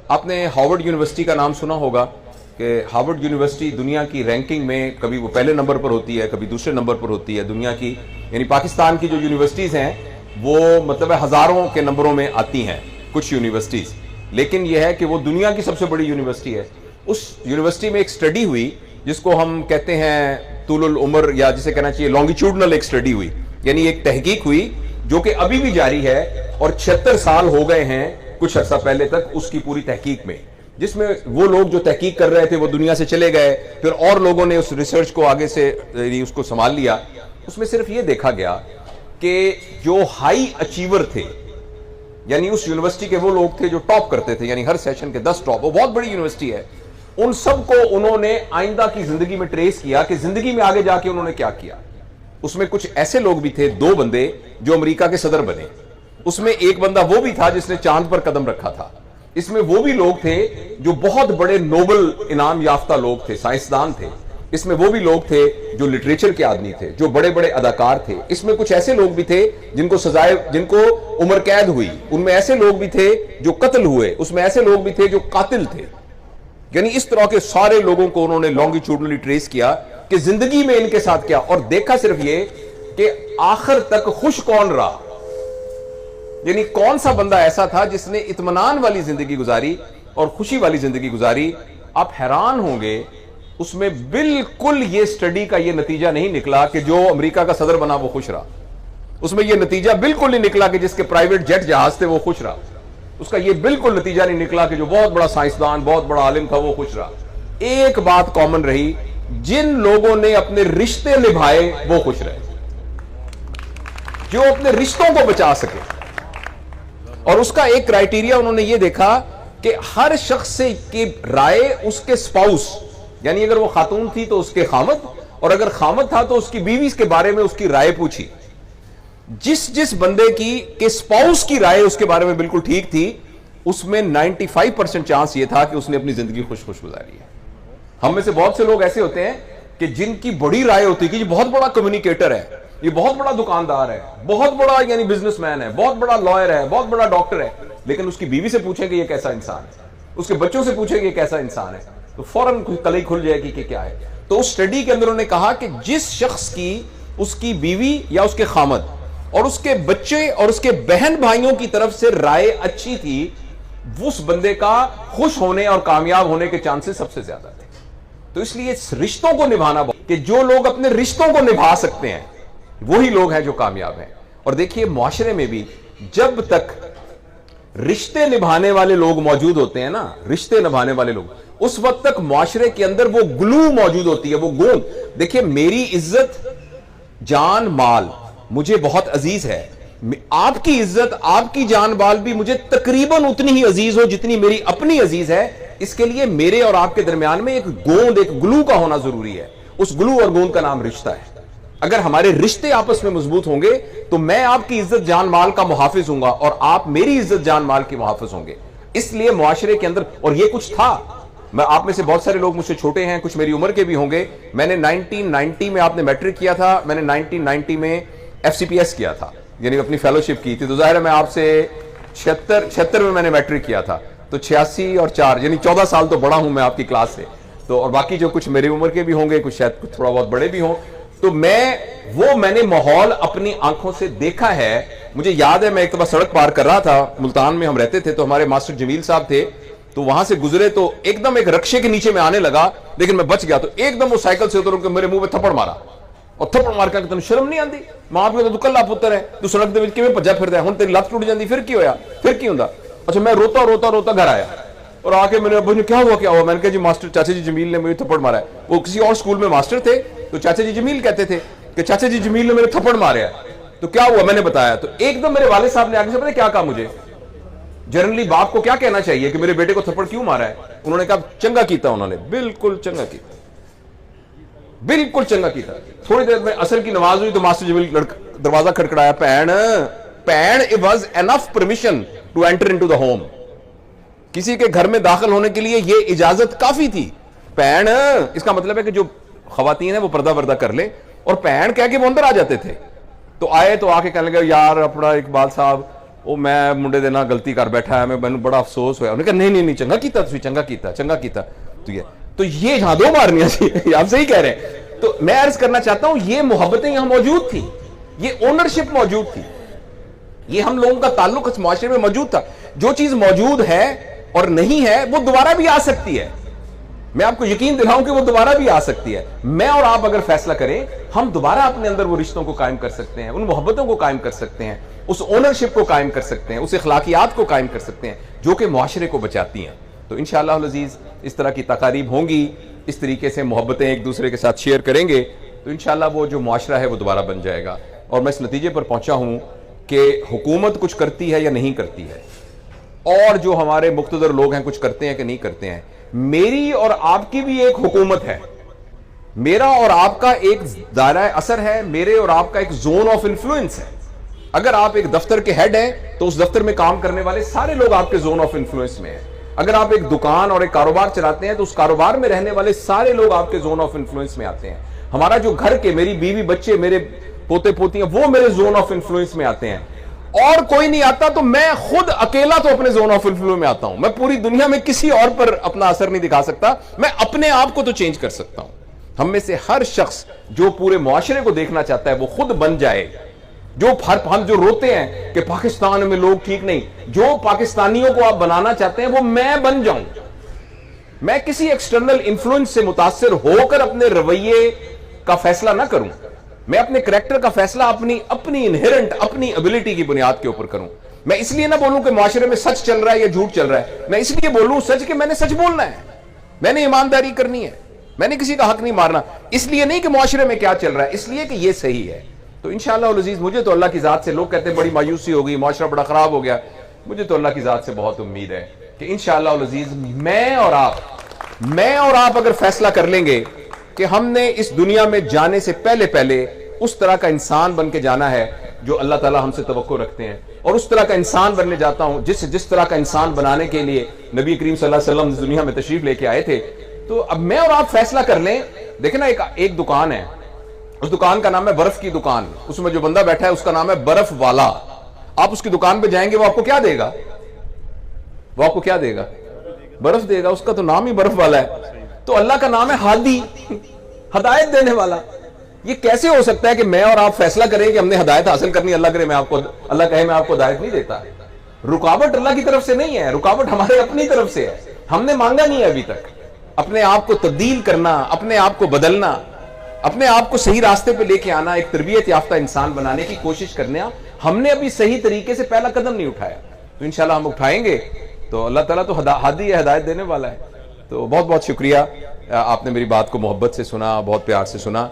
آپ نے Harvard university کا نام سنا ہوگا کہ ہارورڈ یونیورسٹی دنیا کی رینکنگ میں کبھی وہ پہلے نمبر پر ہوتی ہے، کبھی دوسرے نمبر پر ہوتی ہے دنیا کی، یعنی پاکستان کی جو یونیورسٹیز ہیں وہ مطلب ہزاروں کے نمبروں میں آتی ہیں کچھ یونیورسٹیز، لیکن یہ ہے کہ وہ دنیا کی سب سے بڑی یونیورسٹی ہے۔ اس یونیورسٹی میں ایک سٹڈی ہوئی جس کو ہم کہتے ہیں طول العمر، یا جسے کہنا چاہیے لانگیٹیوڈنل ایک سٹڈی ہوئی، یعنی ایک تحقیق ہوئی جو کہ ابھی بھی جاری ہے، اور 76 سال ہو گئے ہیں کچھ عرصہ پہلے تک اس کی پوری تحقیق میں، جس میں وہ لوگ جو تحقیق کر رہے تھے وہ دنیا سے چلے گئے، پھر اور لوگوں نے اس ریسرچ کو آگے سے اس کو سنبھال لیا۔ اس میں صرف یہ دیکھا گیا کہ جو ہائی اچیور تھے، یعنی اس یونیورسٹی کے وہ لوگ تھے جو ٹاپ کرتے تھے، یعنی ہر سیشن کے 10 ٹاپ، وہ بہت بڑی یونیورسٹی ہے، ان سب کو انہوں نے آئندہ کی زندگی میں ٹریس کیا کہ زندگی میں آگے جا کے انہوں نے کیا کیا۔ اس میں کچھ ایسے لوگ بھی تھے، 2 بندے جو امریکہ کے صدر بنے، اس میں ایک بندہ وہ بھی تھا جس نے چاند پر قدم رکھا تھا، اس میں وہ بھی لوگ تھے جو بہت بڑے نوبل انعام یافتہ لوگ تھے، سائنسدان تھے، اس میں وہ بھی لوگ تھے جو لٹریچر کے آدمی تھے، جو بڑے بڑے اداکار تھے، اس میں کچھ ایسے لوگ بھی تھے جن کو سزائے، جن کو عمر قید ہوئی، ان میں ایسے لوگ بھی تھے جو قتل ہوئے، اس میں ایسے لوگ بھی تھے جو قاتل تھے، یعنی اس طرح کے سارے لوگوں کو انہوں نے لانگیٹیوڈنلی ٹریس کیا کہ زندگی میں ان کے ساتھ کیا، اور دیکھا صرف یہ کہ آخر تک خوش کون رہا، یعنی کون سا بندہ ایسا تھا جس نے اطمینان والی زندگی گزاری اور خوشی والی زندگی گزاری۔ آپ حیران ہوں گے، اس میں بالکل یہ سٹڈی کا یہ نتیجہ نہیں نکلا کہ جو امریکہ کا صدر بنا وہ خوش رہا، اس میں یہ نتیجہ بالکل نہیں نکلا کہ جس کے پرائیویٹ جیٹ جہاز تھے وہ خوش رہا، اس کا یہ بالکل نتیجہ نہیں نکلا کہ جو بہت بڑا سائنسدان، بہت بڑا عالم تھا وہ خوش رہا۔ ایک بات کامن رہی، جن لوگوں نے اپنے رشتے نبھائے وہ خوش رہے، جو اپنے رشتوں کو بچا سکے، اور اس کا ایک کرائیٹیریا انہوں نے یہ دیکھا کہ ہر شخص سے کی رائے اس کے سپاؤس، یعنی اگر وہ خاتون تھی تو اس کے خامد، اور اگر خامد تھا تو اس کی بیوی کے بارے میں اس کی رائے پوچھی۔ جس بندے کی کہ سپاؤس کی رائے اس کے بارے میں بالکل ٹھیک تھی، اس میں 95% چانس یہ تھا کہ اس نے اپنی زندگی خوش گزاری ہے۔ ہم میں سے بہت سے لوگ ایسے ہوتے ہیں کہ جن کی بڑی رائے ہوتی ہے کہ یہ بہت بڑا کمیونیکیٹر ہے، یہ بہت بڑا دکاندار ہے، بہت بڑا یعنی بزنس مین ہے، بہت بڑا لائر ہے، بہت بڑا ڈاکٹر ہے، لیکن اس کی بیوی سے پوچھیں کہ یہ کیسا انسان ہے، اس کے بچوں سے پوچھیں کہ یہ کیسا انسان ہے، تو فوراً کلئی کھل جائے گی کہ کیا ہے۔ تو اس سٹڈی کے اندر انہوں نے کہا کہ جس شخص کی اس کی بیوی یا اس کے خامد اور اس کے بچے اور اس کے بہن بھائیوں کی طرف سے رائے اچھی تھی، اس بندے کا خوش ہونے اور کامیاب ہونے کے چانسز سب سے زیادہ تھے۔ تو اس لیے رشتوں کو نبھانا، کہ جو لوگ اپنے رشتوں کو نبھا سکتے ہیں وہی لوگ ہیں جو کامیاب ہیں۔ اور دیکھیے معاشرے میں بھی جب تک رشتے نبھانے والے لوگ موجود ہوتے ہیں نا، رشتے نبھانے والے لوگ، اس وقت تک معاشرے کے اندر وہ گلو موجود ہوتی ہے، وہ گوند۔ دیکھیے میری عزت، جان مال مجھے بہت عزیز ہے، آپ کی عزت، آپ کی جان مال بھی مجھے تقریباً اتنی ہی عزیز ہو جتنی میری اپنی عزیز ہے۔ اس کے لیے میرے اور آپ کے درمیان میں ایک گوند، ایک گلو کا ہونا ضروری ہے۔ اس گلو اور گوند کا نام رشتہ ہے۔ اگر ہمارے رشتے آپس میں مضبوط ہوں گے تو میں آپ کی عزت جان مال کا محافظ ہوں گا اور آپ میری عزت جان مال کی محافظ ہوں گے۔ اس لیے معاشرے کے اندر، اور یہ کچھ تھا، میں آپ میں سے بہت سارے لوگ مجھ سے چھوٹے ہیں، کچھ میری عمر کے بھی ہوں گے، میں نے 1990 میں، آپ نے میٹرک کیا تھا، میں نے 1990 میں FCPS کیا تھا، یعنی اپنی فیلوشپ کی تھی، تو ظاہر ہے میں آپ سے 76 میں نے میٹرک کیا تھا، تو 86 اور 4 یعنی 14 سال تو بڑا ہوں میں آپ کی کلاس سے، تو اور باقی جو کچھ میری عمر کے بھی ہوں گے، کچھ شاید کچھ تھوڑا بہت بڑے بھی ہوں، تو میں نے ماحول اپنی آنکھوں سے دیکھا ہے۔ مجھے یاد ہے میں ایک دفعہ سڑک پار کر رہا تھا، ملتان میں ہم رہتے تھے، تو ہمارے ماسٹر جمیل صاحب تھے، تو وہاں سے گزرے تو ایک دم ایک رکشے کے نیچے میں آنے لگا، لیکن میں بچ گیا، تو ایک دم وہ سائیکل سے اتر کے میرے منہ پہ تھپڑ مارا، اور تھپڑ مار کے تمہیں شرم نہیں آتی؟ ماں پیو تو کلا پتر ہے، تو سڑک دے وچ کیویں بھجا پھردا ہے، ہن تیری لت ٹوٹ جاندی، پھر کی ہویا، پھر کی ہوندا؟ اچھا میں روتا گھر آیا، اور آ کے میرے ابو نے کیا ہوا؟ میں نے کہا جی ماسٹر چاچا جی جمیل نے مجھے تھپڑ مارا ہے۔ وہ کسی اور اسکول میں ماسٹر تھے، تو چاچا جی جمیل کہتے تھے کہ چاچا جی جمیل نے میرے تھپڑ مارے ہے، تو کیا ہوا؟ میں نے بتایا، تو ایک دم میرے والد صاحب نے آگے سے پتہ کیا کہا مجھے؟ جنرلی باپ کو کیا کہنا چاہیے کہ میرے بیٹے کو تھپڑ کیوں مارا ہے؟ انہوں نے کہا چنگا کیتا، انہوں نے بالکل چنگا کیتا، بالکل چنگا کیتا۔ تھوڑی دیر میں عصر کی نماز ہوئی تو ماسٹر جمیل دروازہ کھڑکڑایا، pain it was enough permission to enter into the home، کسی کے گھر میں داخل ہونے کے لیے یہ اجازت کافی تھی۔ پین اس کا مطلب ہے کہ جو خواتین ہیں وہ پردہ وردہ کر لیں، اور پین کہہ کے وہ اندر آ جاتے تھے۔ تو آئے تو آ کے کہنے لگے، یار اپنا اقبال صاحب وہ میں منڈے دے نال غلطی کر بیٹھا ہے, میں بڑا افسوس ہوا. انہوں نے کہا نہیں چنگا کیتا تسی, چنگا کیتا. تو یہ یہاں دو مارنیاں سی, آپ صحیح کہہ رہے ہیں. تو میں عرض کرنا چاہتا ہوں یہ محبتیں یہاں موجود تھی, یہ اونرشپ موجود تھی, یہ ہم لوگوں کا تعلق اس معاشرے میں موجود تھا. جو چیز موجود ہے اور نہیں ہے وہ دوبارہ بھی آ سکتی ہے. میں آپ کو یقین دلاؤں کہ وہ دوبارہ بھی آ سکتی ہے. میں اور آپ اگر فیصلہ کریں, ہم دوبارہ اپنے اندر وہ رشتوں کو قائم کر سکتے ہیں, ان محبتوں کو قائم کر سکتے ہیں, اس اونرشپ کو قائم کر سکتے ہیں, اس اخلاقیات کو قائم کر سکتے ہیں جو کہ معاشرے کو بچاتی ہیں. تو انشاءاللہ العزیز اس طرح کی تقاریب ہوں گی, اس طریقے سے محبتیں ایک دوسرے کے ساتھ شیئر کریں گے تو انشاءاللہ وہ جو معاشرہ ہے وہ دوبارہ بن جائے گا. اور میں اس نتیجے پر پہنچا ہوں کہ حکومت کچھ کرتی ہے یا نہیں کرتی ہے, اور جو ہمارے مقتدر لوگ ہیں کچھ کرتے ہیں کہ نہیں کرتے ہیں. میری اور آپ کی بھی ایک حکومت ہے, میرا اور آپ کا ایک دائرہ اثر ہے, میرے اور آپ کا ایک زون آف انفلوئنس ہے. اگر آپ ایک دفتر کے ہیڈ ہیں تو اس دفتر میں کام کرنے والے سارے لوگ آپ کے زون آف انفلوئنس میں ہیں. اگر آپ ایک دکان اور ایک کاروبار چلاتے ہیں تو اس کاروبار میں رہنے والے سارے لوگ آپ کے زون آف انفلوئنس میں آتے ہیں. ہمارا جو گھر کے, میری بیوی بچے, میرے پوتے پوتیاں, وہ میرے زون آف انفلوئنس میں آتے ہیں. اور کوئی نہیں آتا تو میں خود اکیلا تو اپنے زون آف انفلوئنس میں آتا ہوں. میں پوری دنیا میں کسی اور پر اپنا اثر نہیں دکھا سکتا, میں اپنے آپ کو تو چینج کر سکتا ہوں. ہم میں سے ہر شخص جو پورے معاشرے کو دیکھنا چاہتا ہے وہ خود بن جائے. ہم جو روتے ہیں کہ پاکستان میں لوگ ٹھیک نہیں, جو پاکستانیوں کو آپ بنانا چاہتے ہیں وہ میں بن جاؤں. میں کسی ایکسٹرنل انفلوئنس سے متاثر ہو کر اپنے رویے کا فیصلہ نہ کروں. میں اپنے کریکٹر کا فیصلہ اپنی انہیرنٹ, اپنی ابیلٹی کی بنیاد کے اوپر کروں. میں اس لیے نہ بولوں کہ معاشرے میں سچ چل رہا ہے یا جھوٹ چل رہا ہے, میں اس لیے بولوں سچ کہ میں نے سچ بولنا ہے, میں نے ایمانداری کرنی ہے, میں نے کسی کا حق نہیں مارنا. اس لیے نہیں کہ معاشرے میں کیا چل رہا ہے, اس لیے کہ یہ صحیح ہے. تو انشاءاللہ العزیز مجھے تو اللہ کی ذات سے, لوگ کہتے ہیں بڑی مایوسی ہو گئی, معاشرہ بڑا خراب ہو گیا, مجھے تو اللہ کی ذات سے بہت امید ہے کہ انشاءاللہ العزیز میں اور آپ اگر فیصلہ کر لیں گے کہ ہم نے اس دنیا میں جانے سے پہلے اس طرح کا انسان بن کے جانا ہے جو اللہ تعالی ہم سے توقع رکھتے ہیں, اور اس طرح کا انسان بننے جاتا ہوں جس طرح کا انسان بنانے کے لیے نبی کریم صلی اللہ علیہ وسلم دنیا میں تشریف لے کے آئے تھے. تو اب میں اور آپ فیصلہ کر لیں. دیکھیں نا, ایک دکان ہے, اس دکان کا نام ہے برف کی دکان, اس میں جو بندہ بیٹھا ہے اس کا نام ہے برف والا. آپ اس کی دکان پہ جائیں گے, وہ آپ کو کیا دے گا؟ برف دے گا. اس کا تو نام ہی برف والا ہے. تو اللہ کا نام ہے ہادی, ہدایت دینے والا. یہ کیسے ہو سکتا ہے کہ میں اور آپ فیصلہ کریں کہ ہم نے ہدایت حاصل کرنی, اللہ کہے میں آپ کو ہدایت نہیں دیتا. رکاوٹ اللہ کی طرف سے نہیں ہے, رکاوٹ ہمارے اپنی طرف سے ہے. ہم نے مانگا نہیں ہے ابھی تک. اپنے آپ کو تبدیل کرنا, اپنے آپ کو بدلنا, اپنے آپ کو صحیح راستے پہ لے کے آنا, ایک تربیت یافتہ انسان بنانے کی کوشش کرنا, ہم نے ابھی صحیح طریقے سے پہلا قدم نہیں اٹھایا. تو انشاءاللہ ہم اٹھائیں گے تو اللہ تعالیٰ تو ہادی ہے, ہدایت دینے والا ہے. تو بہت بہت شکریہ, آپ نے میری بات کو محبت سے سنا, بہت پیار سے سنا.